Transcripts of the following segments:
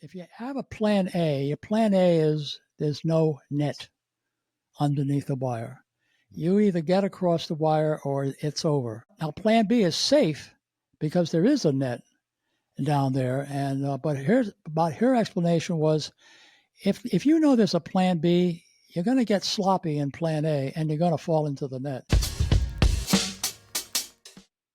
if you have a plan A, your plan A is there's no net underneath the wire. You either get across the wire or it's over. Now, plan B is safe because there is a net down there. And but her explanation was, if you know there's a plan B, you're going to get sloppy in plan A and you're going to fall into the net.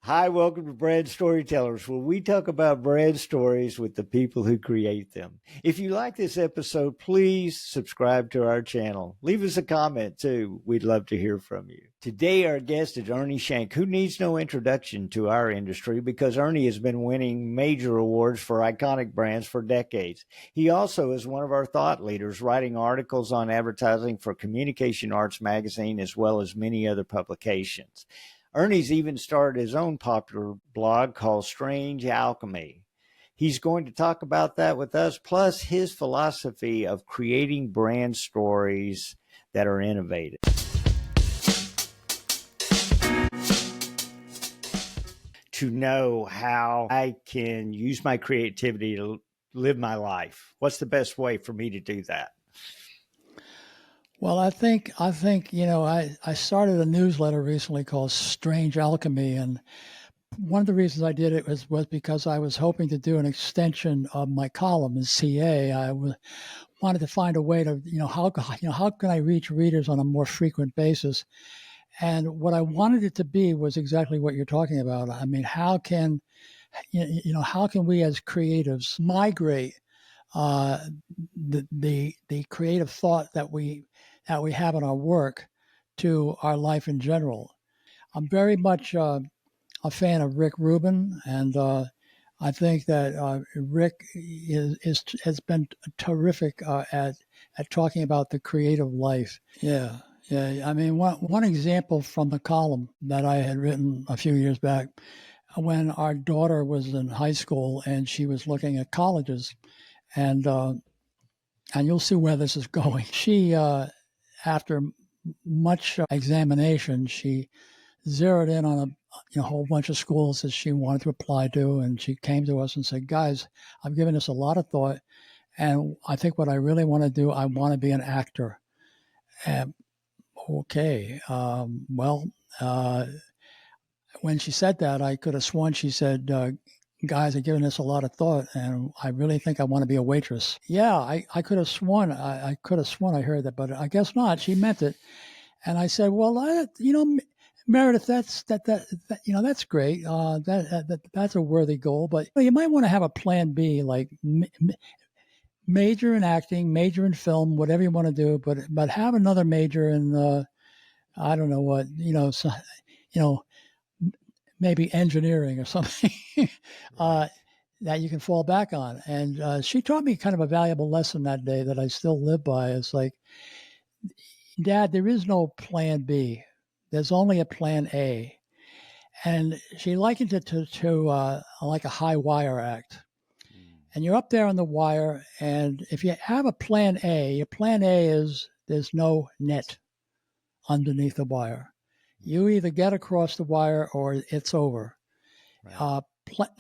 Hi, welcome to Brand Storytellers, where we talk about brand stories with the people who create them. If you like this episode, please subscribe to our channel. Leave us a comment, too. We'd love to hear from you. Today, our guest is Ernie Schenck, who needs no introduction to our industry because Ernie has been winning major awards for iconic brands for decades. He also is one of our thought leaders, writing articles on advertising for Communication Arts magazine, as well as many other publications. Ernie's even started his own popular blog called Strange Alchemy. He's going to talk about that with us, plus his philosophy of creating brand stories that are innovative. To know how I can use my creativity to live my life. What's the best way for me to do that? Well, I think I started a newsletter recently called Strange Alchemy, and one of the reasons I did it was because I was hoping to do an extension of my column in CA. Wanted to find a way to how can I reach readers on a more frequent basis, and what I wanted it to be was exactly what you're talking about. I mean, how can we as creatives migrate the creative thought that we have in our work to our life in general. I'm very much a fan of Rick Rubin, and I think that Rick has been terrific at talking about the creative life. Yeah. I mean, one example from the column that I had written a few years back, when our daughter was in high school and she was looking at colleges, and you'll see where this is going. She after much examination, she zeroed in on a whole bunch of schools that she wanted to apply to, and she came to us and said, "Guys, I've given this a lot of thought, and I think what I really want to do, I want to be an actor." Okay, when she said that, I could have sworn she said, "Guys, I've given this a lot of thought, and I really think I want to be a waitress." Yeah, I could have sworn I I heard that, but I guess not. She meant it, and I said, "Well, Meredith, that's great. That's a worthy goal, but you might want to have a plan B, like major in acting, major in film, whatever you want to do, but have another major in I don't know what, maybe engineering or something that you can fall back on." And she taught me kind of a valuable lesson that day that I still live by. It's like, Dad, there is no plan B. There's only a plan A. And she likened it to like a high wire act. And you're up there on the wire, and if you have a plan A, your plan A is there's no net underneath the wire. You either get across the wire or it's over. Right.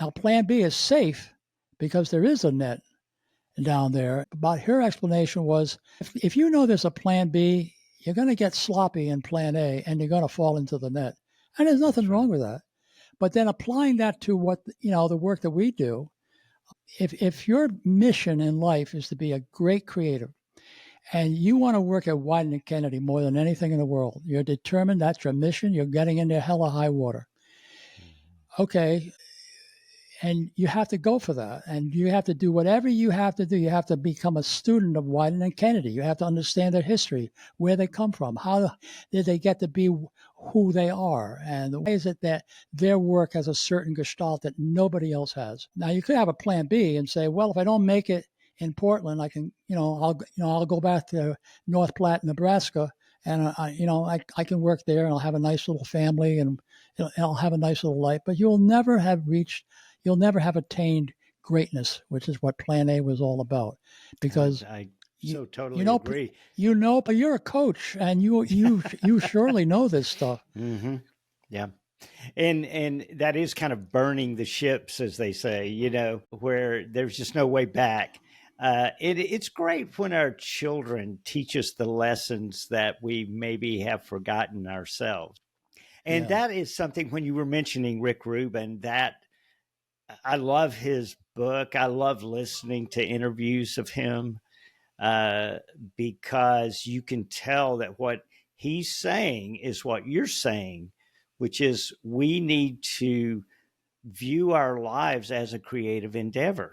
Now, plan B is safe because there is a net down there. But her explanation was, if you know there's a plan B, you're going to get sloppy in plan A and you're going to fall into the net. And there's nothing wrong with that. But then applying that to what, the work that we do, if your mission in life is to be a great creative, and you want to work at Wieden & Kennedy more than anything in the world, you're determined that's your mission, you're getting into hell or high water. Okay, and you have to go for that, and you have to do whatever you have to do. You have to become a student of Wieden & Kennedy. You have to understand their history, where they come from, how did they get to be who they are, and the ways that their work has a certain gestalt that nobody else has. Now, you could have a plan B and say, well, if I don't make it in Portland, I can, I'll go back to North Platte, Nebraska, and I can work there, and I'll have a nice little family, and I'll have a nice little life. But you'll never have attained greatness, which is what Plan A was all about. Because I so totally agree. But you're a coach, and you surely know this stuff. Mm-hmm. Yeah. And that is kind of burning the ships, as they say, where there's just no way back. It's great when our children teach us the lessons that we maybe have forgotten ourselves. And Yeah. that is something when you were mentioning Rick Rubin, that I love his book. I love listening to interviews of him uh, because you can tell that what he's saying is what you're saying, which is we need to view our lives as a creative endeavor.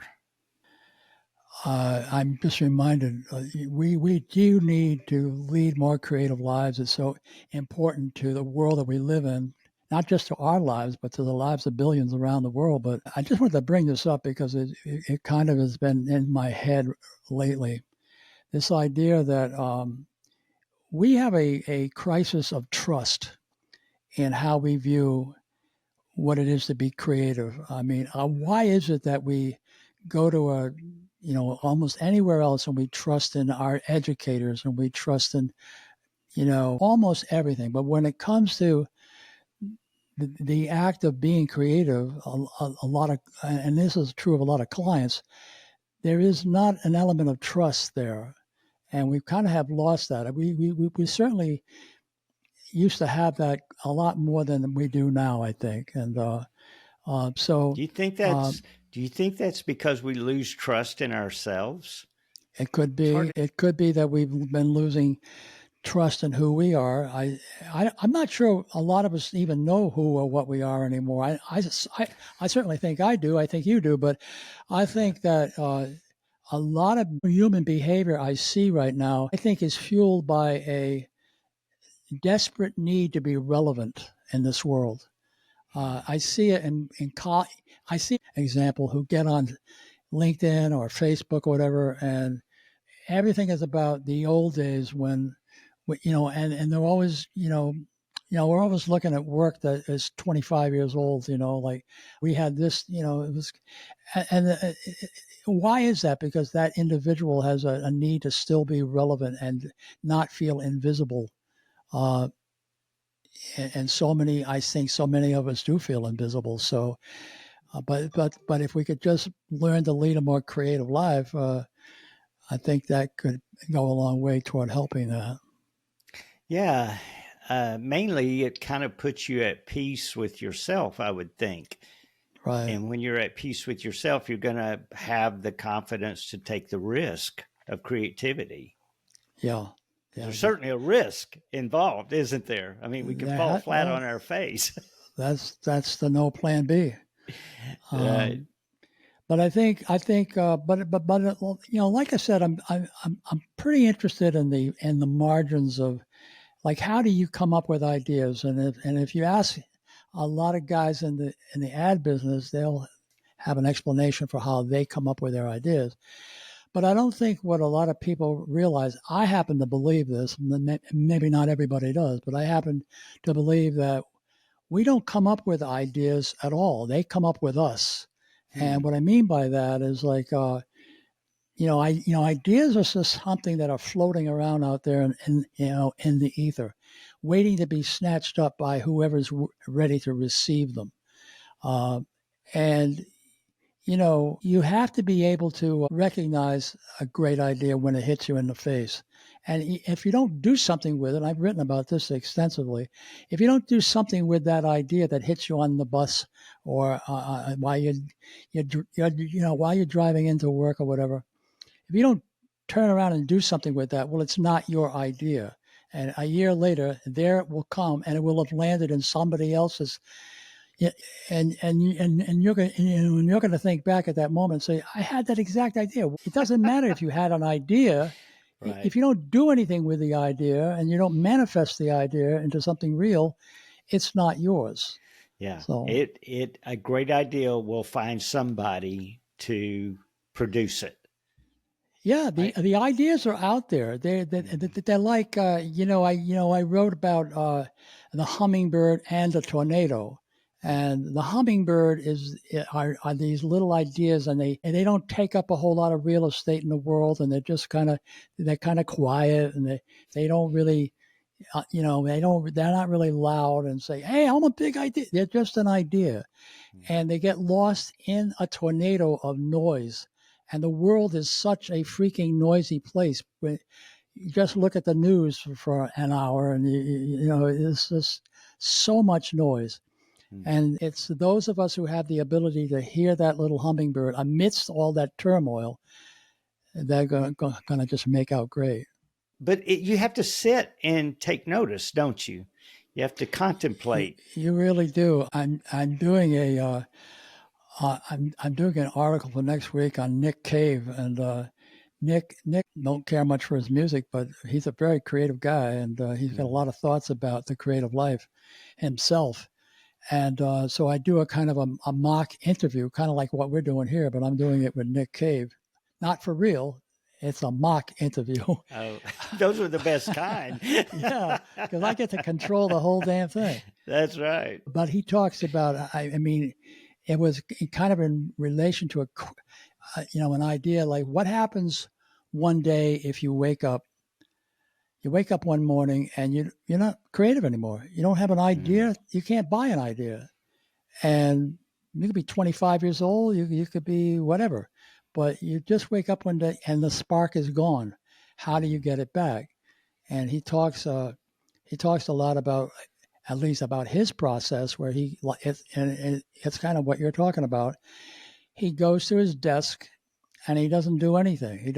I'm just reminded we do need to lead more creative lives. It's so important to the world that we live in, not just to our lives, but to the lives of billions around the world. But I just wanted to bring this up because it kind of has been in my head lately. This idea that we have a crisis of trust in how we view what it is to be creative. I mean, why is it that we go to almost anywhere else and we trust in our educators and we trust in, almost everything. But when it comes to the act of being creative, a lot of, and this is true of a lot of clients, there is not an element of trust there. And we kind of have lost that. We certainly used to have that a lot more than we do now, I think. And so Do you think uh, that's do you think that's because we lose trust in ourselves? it could It's hard be that we've been losing trust in who we are. I'm not sure a lot of us even know who or what we are anymore. I certainly think I do. I think you do, but I yeah. think that a lot of human behavior I see right now, I think, is fueled by a desperate need to be relevant in this world. I see it I see an example who get on LinkedIn or Facebook or whatever, and everything is about the old days when, and they're always, we're always looking at work that is 25 years old, like we had this, it was, and why is that? Because that individual has a need to still be relevant and not feel invisible. Uh, and so many, I think so many of us do feel invisible. So, but if we could just learn to lead a more creative life, I think that could go a long way toward helping that. Yeah. Mainly, it kind of puts you at peace with yourself, I would think. Right. And when you're at peace with yourself, you're going to have the confidence to take the risk of creativity. Yeah. Yeah. There's certainly a risk involved, isn't there? I mean, we can fall flat Well, on our face. that's the no plan B. Right. Um, but like I said, I'm pretty interested in the margins of, like, how do you come up with ideas? And if you ask a lot of guys in the ad business, they'll have an explanation for how they come up with their ideas. But I don't think what a lot of people realize, I happen to believe this, maybe not everybody does, but I happen to believe that we don't come up with ideas at all. They come up with us. And Hmm. what I mean by that is, like, ideas are just something that are floating around out there in the ether, waiting to be snatched up by whoever's ready to receive them. Uh, and you have to be able to recognize a great idea when it hits you in the face. And if you don't do something with it, I've written about this extensively. If you don't do something with that idea that hits you on the bus, or while while you're driving into work or whatever, if you don't turn around and do something with that, well, it's not your idea. And a year later, there it will come, and it will have landed in somebody else's. Yeah, and you're going to think back at that moment and say, I had that exact idea. It doesn't matter if you had an idea. Right. If you don't do anything with the idea and you don't manifest the idea into something real, it's not yours. Yeah. So, It a great idea will find somebody to produce it. yeah, the I the ideas are out there. They're like, I wrote about the hummingbird and the tornado. And the hummingbird are these little ideas, and they don't take up a whole lot of real estate in the world, and they're kind of quiet, and they don't really, they're not really loud and say, hey, I'm a big idea. They're just an idea, and they get lost in a tornado of noise. And the world is such a freaking noisy place. When you just look at the news for an hour, and it's just so much noise. And it's those of us who have the ability to hear that little hummingbird amidst all that turmoil, they're going to just make out great. But you have to sit and take notice, don't you? You have to contemplate. You really do. I'm doing I'm doing an article for next week on Nick Cave, and Nick don't care much for his music, but he's a very creative guy, and he's got a lot of thoughts about the creative life himself. And so I do a kind of a mock interview, kind of like what we're doing here, but I'm doing it with Nick Cave. Not for real. It's a mock interview. Oh, those are the best kind. Yeah, because I get to control the whole damn thing. That's right. But he talks about, I mean, it was kind of in relation to an idea like what happens one day if you wake up one morning and you're not creative anymore. You don't have an idea. You can't buy an idea. And you could be 25 years old. You could be whatever. But you just wake up one day and the spark is gone. How do you get it back? And he talks a lot about, at least about his process, where it's kind of what you're talking about. He goes to his desk and he doesn't do anything.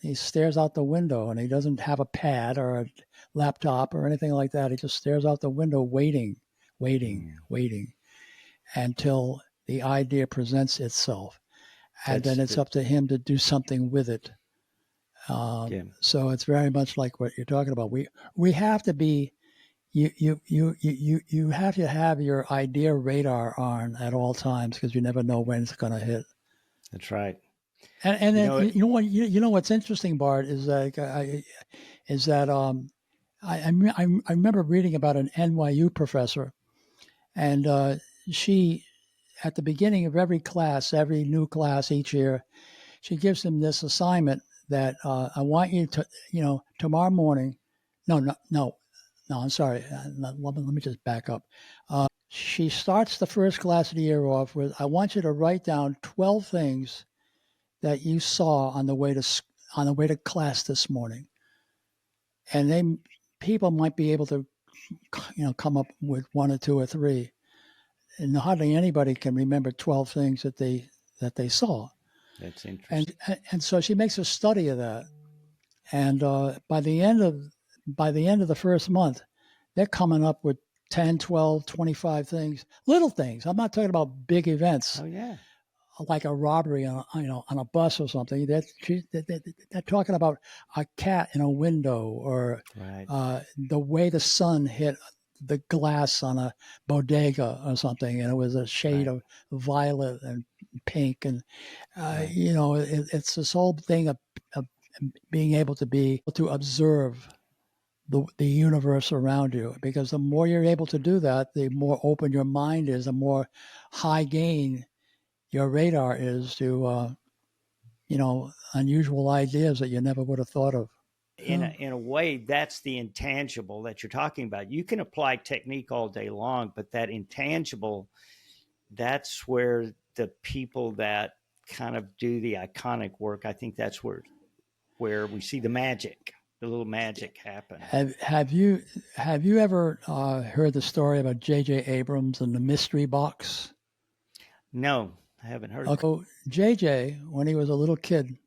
He stares out the window, and he doesn't have a pad or a laptop or anything like that. He just stares out the window, waiting until the idea presents itself. And then it's up to him to do something with it. So it's very much like what you're talking about. We have to be, you have to have your idea radar on at all times, because you never know when it's going to hit. That's right. And then you know what's interesting, Bart, is like I remember reading about an NYU professor, and she, at the beginning of every new class each year, she gives them this assignment that I want you to, tomorrow morning. No, I'm sorry. Let me just back up. She starts the first class of the year off with, I want you to write down 12 things that you saw on the way to class this morning. And people might be able to, come up with one or two or three. And hardly anybody can remember 12 things that they saw. That's interesting. And so she makes a study of that. And by the end of the first month, they're coming up with 10, 12, 25 things, little things. I'm not talking about big events. Oh, yeah. Like a robbery on a bus or something. They're talking about a cat in a window, or the way the sun hit the glass on a bodega or something, and it was a shade of violet and pink, and it's this whole thing of being able to observe the universe around you, because the more you're able to do that, the more open your mind is, the more high gain your radar is to unusual ideas that you never would have thought of. In a way, that's the intangible that you're talking about. You can apply technique all day long, but that intangible, that's where the people that kind of do the iconic work, I think that's where we see the magic, the little magic happen. Have you ever heard the story about J.J. Abrams and the mystery box? No, I haven't heard. Okay. So J.J., when he was a little kid,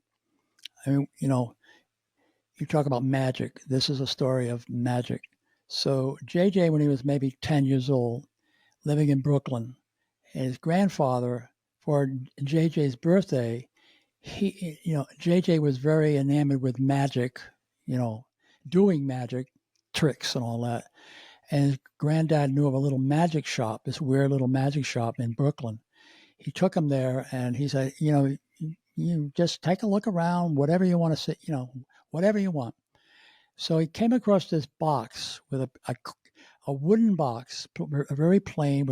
I mean, you talk about magic. This is a story of magic. So J.J., when he was maybe 10 years old, living in Brooklyn, his grandfather, for J.J.'s birthday, J.J. was very enamored with magic, doing magic tricks and all that. And his granddad knew of a little magic shop, this weird little magic shop in Brooklyn. He took him there and he said, you just take a look around, whatever you want to see, whatever you want. So he came across this box with a wooden box, very plain,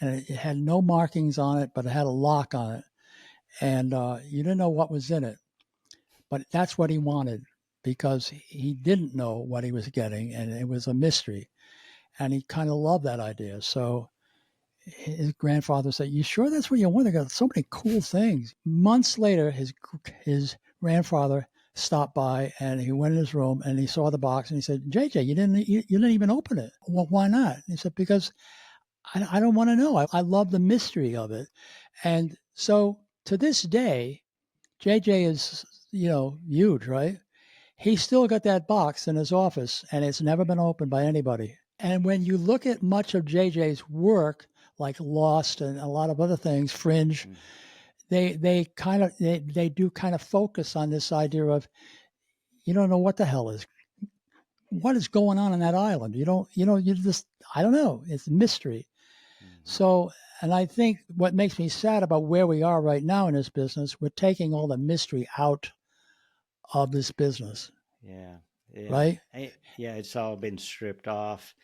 and it had no markings on it, but it had a lock on it. And you didn't know what was in it. But that's what he wanted, because he didn't know what he was getting, and it was a mystery. And he kind of loved that idea. So his grandfather said, "You sure that's what you want? They got so many cool things." Months later, his grandfather stopped by and he went in his room and he saw the box and he said, "JJ, you didn't even open it. Well, why not?" He said, "Because I don't want to know. I love the mystery of it." And so to this day, JJ is, huge, right? He's still got that box in his office and it's never been opened by anybody. And when you look at much of JJ's work, like Lost and a lot of other things, Fringe, they do kind of focus on this idea of, you don't know what the hell what is going on that island. You just, I don't know. It's a mystery. So, and I think what makes me sad about where we are right now in this business, we're taking all the mystery out of this business. Yeah. Right? It's all been stripped off.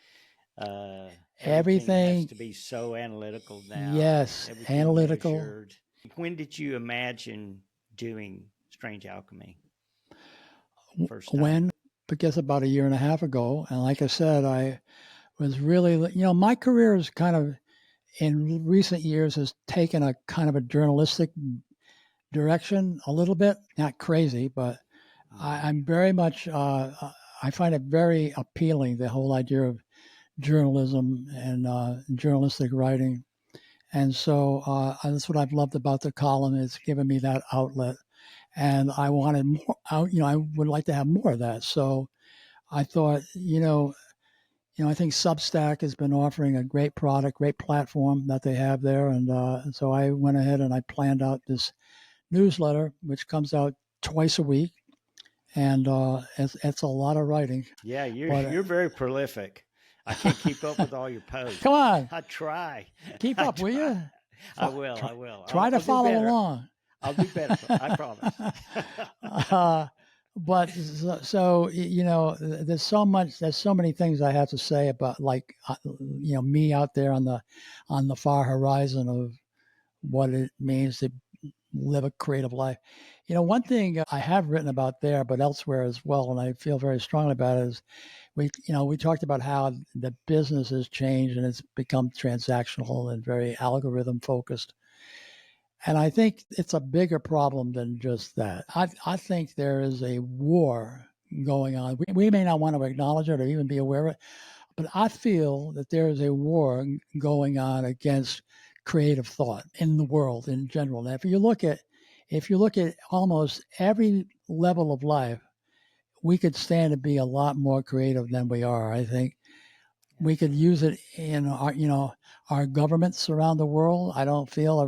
Everything has to be so analytical now. Yes, analytical. Measured. When did you imagine doing Strange Alchemy? First time? When? Because about a year and a half ago. And like I said, I was really, my career is kind of, in recent years, has taken a kind of a journalistic direction a little bit. Not crazy, but I'm very much, I find it very appealing, the whole idea of journalism and journalistic writing. And so that's what I've loved about the column. It's given me that outlet. And I wanted more, I would like to have more of that. So I thought, I think Substack has been offering a great product, great platform that they have there. And so I went ahead and I planned out this newsletter, which comes out twice a week. And it's a lot of writing. Yeah, you're very prolific. I can't keep up with all your posts. Come on. I try. Keep up, will you? I will. Try to follow along. I'll do better. I promise. But so, there's so many things I have to say about, like, me out there on the far horizon of what it means to live a creative life. One thing I have written about there, but elsewhere as well, and I feel very strongly about it, is we talked about how the business has changed and it's become transactional and very algorithm focused. And I think it's a bigger problem than just that. I think there is a war going on. We may not want to acknowledge it or even be aware of it, but I feel that there is a war going on against creative thought in the world in general. Now, if you look at almost every level of life, we could stand to be a lot more creative than we are. I think we could use it in our governments around the world. I don't feel are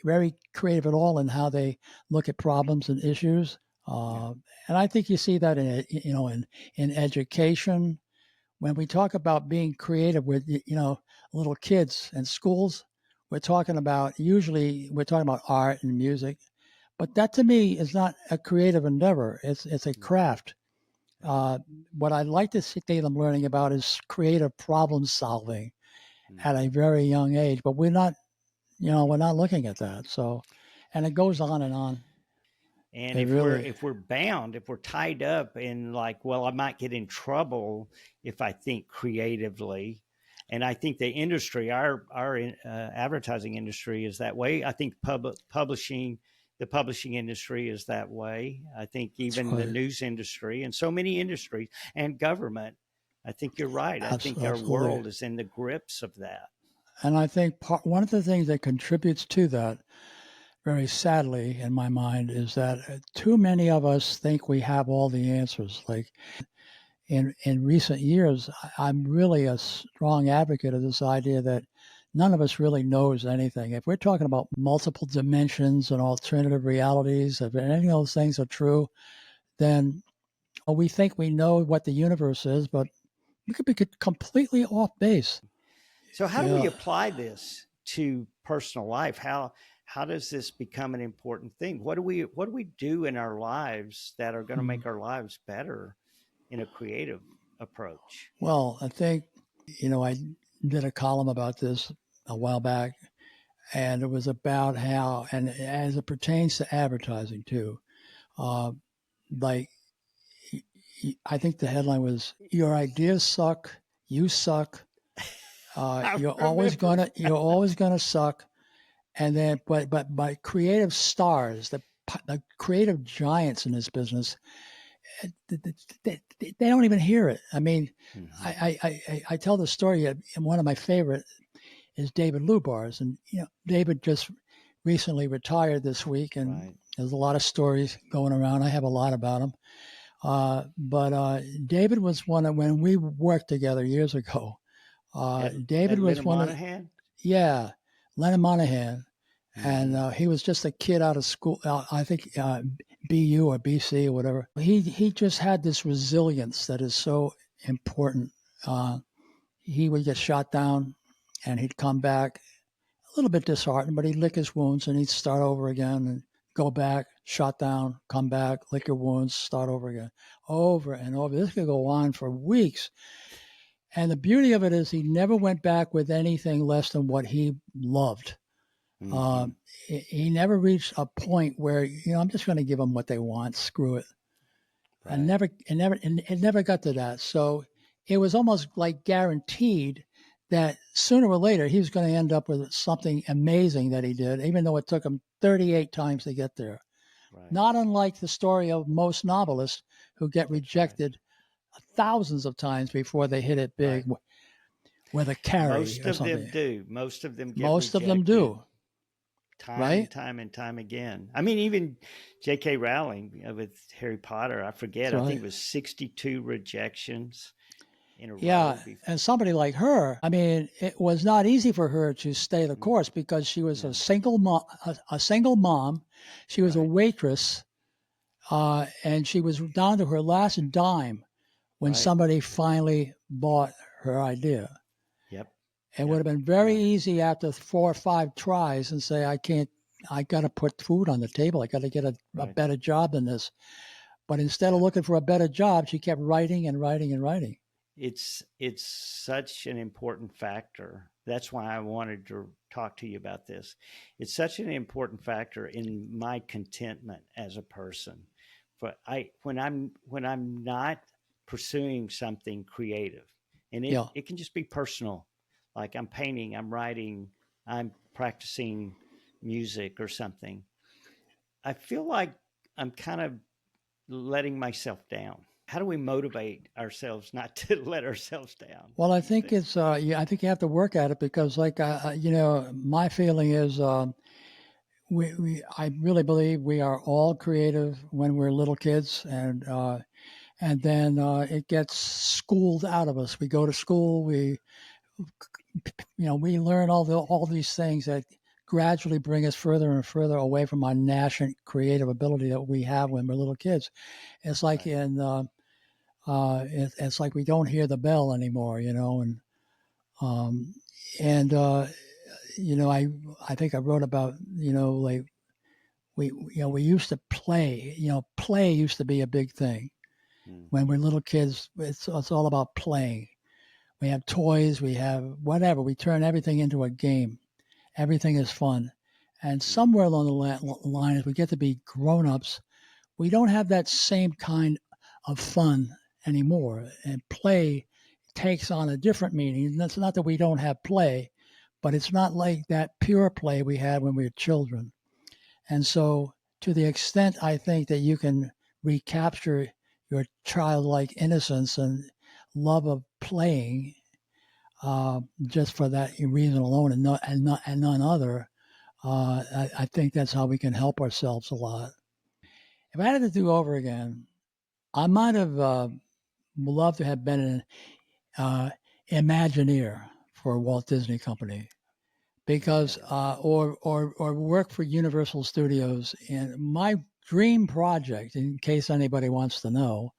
very creative at all in how they look at problems and issues. And I think you see that in education. When we talk about being creative with little kids and schools, we're talking about art and music, but that to me is not a creative endeavor. It's a craft. What I'd like to see them learning about is creative problem solving at a very young age, but we're not looking at that. So, and it goes on and on. And if we're bound, if we're tied up in, like, well, I might get in trouble if I think creatively. And I think the industry, our advertising industry, is that way. I think the publishing industry is that way. I think even the news industry and so many industries and government. I think you're right. I think our world is in the grips of that. And I think one of the things that contributes to that, very sadly in my mind, is that too many of us think we have all the answers. Like in recent years, I'm really a strong advocate of this idea that none of us really knows anything. If we're talking about multiple dimensions and alternative realities, if any of those things are true, then we think we know what the universe is, but we could be completely off base. So how do we apply this to personal life? How does this become an important thing? What do we do in our lives that are going to make our lives better in a creative approach? Well, I think, I did a column about this a while back, and it was about how, and as it pertains to advertising too, like, I think the headline was, "Your ideas suck, you suck, I You're remember. you're always gonna suck. And then, but creative stars, the creative giants in this business, they don't even hear it. I mean, Mhm. I tell the story. And one of my favorite is David Lubar's, and David just recently retired this week, and Right. there's a lot of stories going around. I have a lot about him. But David was one of, when we worked together years ago. David At was Lennon one of, Monahan? yeah, Lennon Monahan, and Mhm. he was just a kid out of school. I think BU or BC or whatever. He just had this resilience that is so important. Uh, he would get shot down, and he'd come back a little bit disheartened, but he'd lick his wounds and he'd start over again and go back, shot down, come back, lick your wounds, start over again, over and over. This could go on for weeks. And the beauty of it is he never went back with anything less than what he loved. Uh, Mhm. he never reached a point where, I'm just going to give them what they want. Screw it. And Right. it never got to that. So it was almost like guaranteed that sooner or later he was going to end up with something amazing that he did, even though it took him 38 times to get there. Right. Not unlike the story of most novelists who get That's right. rejected thousands of times before they hit it big Right. with a carry Most or of them something. do. Most of them get Most of them rejected do, time right? and time and time again. I mean, even J.K. Rowling with Harry Potter, I That's forget, I think right. it was 62 rejections in a row. Yeah, and somebody like her, I mean, it was not easy for her to stay the Mm, course because she was no, a single mom. She was a right, waitress, and she was down to her last dime when right. somebody finally bought her idea. Yep, It would yep, have been very yeah, easy after 4 or 5 tries and say, I can't, I got to put food on the table. I got to get a right. better job than this. But instead of Yep. looking for a better job, she kept writing and writing and writing. It's such an important factor. That's why I wanted to talk to you about this. It's such an important factor in my contentment as a person. But I when I'm not pursuing something creative, and Yeah. it can just be personal, like I'm painting, I'm writing, I'm practicing music or something. I feel like I'm kind of letting myself down. How do we motivate ourselves not to let ourselves down? Well, I Do you think think? it's yeah, I think you have to work at it because, like, my feeling is I really believe we are all creative when we're little kids, and then it gets schooled out of us. We go to school, we learn all these things that gradually bring us further and further away from our nascent creative ability that we have when we're little kids. It's like Right. it's like we don't hear the bell anymore, um, and I think I wrote about like we used to play. Play used to be a big thing when we're Mm-hmm. little kids. It's all about playing. We have toys, we have whatever. We turn everything into a game. Everything is fun, and somewhere Mm-hmm. along the line, as we get to be grown ups, we don't have that same kind of fun anymore. And play takes on a different meaning. And that's not that we don't have play, but it's not like that pure play we had when we were children. And so, to the extent I think that you can recapture your childlike innocence and love of playing, just for that reason alone, and none other, I think that's how we can help ourselves a lot. If I had to do over again, I might have loved to have been an Imagineer for Walt Disney Company because Right. or work for Universal Studios. And my dream project, in case anybody wants to know,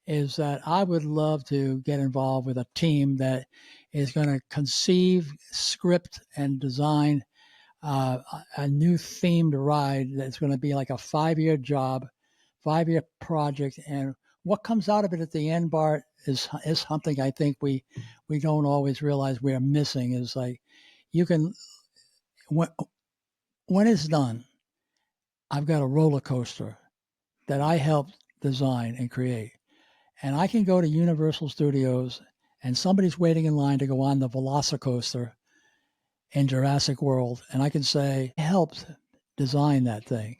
is that I would love to get involved with a team that is going to conceive, script, and design a new themed ride that's going to be like a 5 year job, 5 year project, and what comes out of it at the end, Bart, is something I think we don't always realize we're missing. Is like you can when when it's done, I've got a roller coaster that I Mm-hmm. helped design and create, and I can go to Universal Studios and somebody's waiting in line to go on the Velocicoaster in Jurassic World, and I can say, I helped design that thing.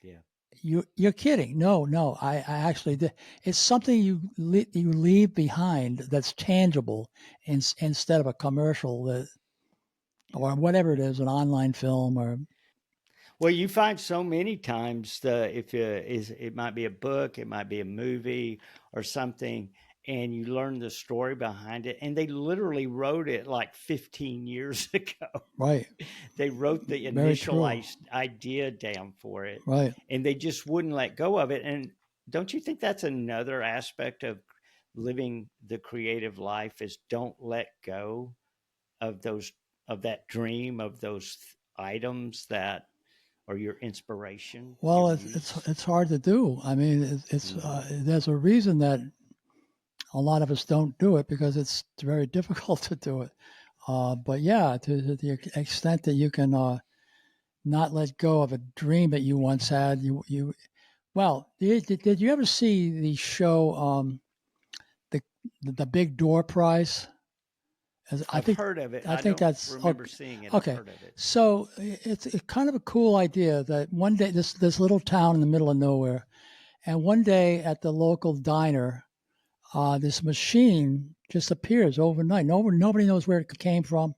Yeah. You're kidding. No, I actually did. It's something you leave behind that's tangible instead of a commercial that, or whatever it is, an online film or. Well, you find so many times it might be a book, it might be a movie or something, and you learn the story behind it, and they literally wrote it like 15 years ago. Right. They wrote the Very initial true. idea down for it, Right. and they just wouldn't let go of it. And don't you think that's another aspect of living the creative life is don't let go of that dream, of those items that or your inspiration, your Well, muse? it's hard to do. I mean, there's a reason that a lot of us don't do it because it's very difficult to do it. But yeah, to the extent that you can not let go of a dream that you once had, you well, did you ever see the show the Big Door Prize? I've heard of it. I I think don't that's remember seeing it. I've okay. heard of it. So it's kind of a cool idea that one day this little town in the middle of nowhere, and one day at the local diner, this machine just appears overnight. Nobody knows where it came from,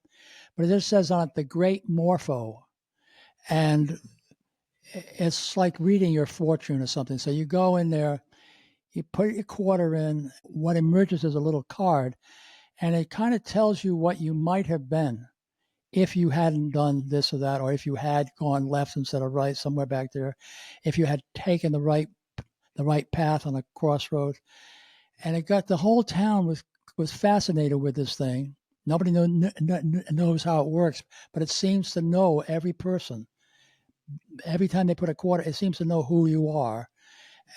but it just says on it the Great Morpho, and it's like reading your fortune or something. So you go in there, you put your quarter in, what emerges is a little card, and it kind of tells you what you might have been if you hadn't done this or that, or if you had gone left instead of right somewhere back there, if you had taken the right path on a crossroad. And it got the whole town was fascinated with this thing. Nobody knows how it works, but it seems to know every person. Every time they put a quarter, it seems to know who you are,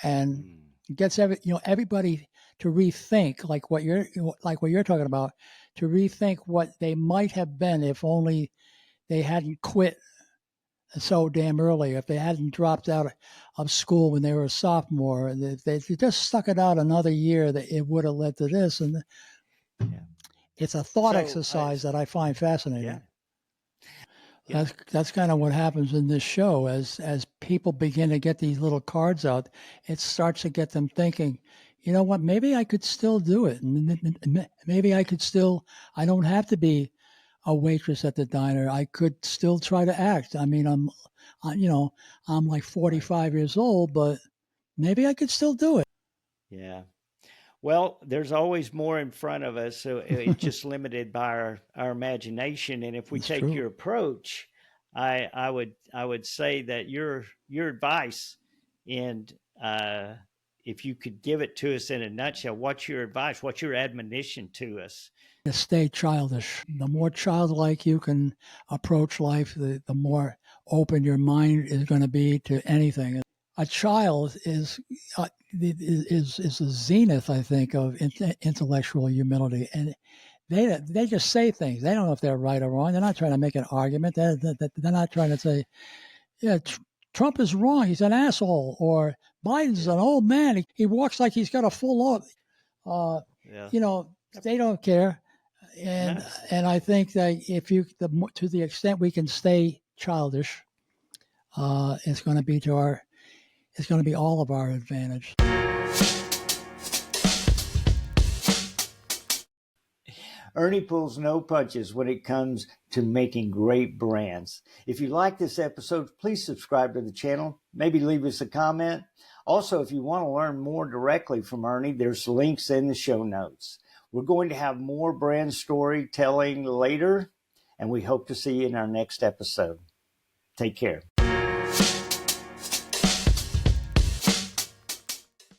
and it gets everybody to rethink like what you're talking about, to rethink what they might have been if only they hadn't quit so damn early, if they hadn't dropped out of school when they were a sophomore, and if they just stuck it out another year, that it would have led to this. And it's a thought exercise that I find fascinating. Yeah. That's kind of what happens in this show. As people begin to get these little cards out, it starts to get them thinking, you know what, maybe I could still do it. Maybe I could still, I don't have to be a waitress at the diner. I could still try to act. I mean, I'm like 45 years old, but maybe I could still do it. Yeah. Well, there's always more in front of us, so it's just limited by our imagination. And if we That's take true. your approach, I would say that your advice, and if you could give it to us in a nutshell, what's your advice? What's your admonition to us? To stay childish. The more childlike you can approach life, the more open your mind is going to be to anything. A child is the zenith, I think, of intellectual humility, and they just say things. They don't know if they're right or wrong. They're not trying to make an argument. They're not trying to say, yeah, Trump is wrong. He's an asshole, or Biden's an old man. He walks like he's got a full load. They don't care. And I think that if to the extent we can stay childish, it's going to be all of our advantage. Ernie pulls no punches when it comes to making great brands. If you like this episode, please subscribe to the channel. Maybe leave us a comment. Also, if you want to learn more directly from Ernie, there's links in the show notes. We're going to have more brand storytelling later, and we hope to see you in our next episode. Take care.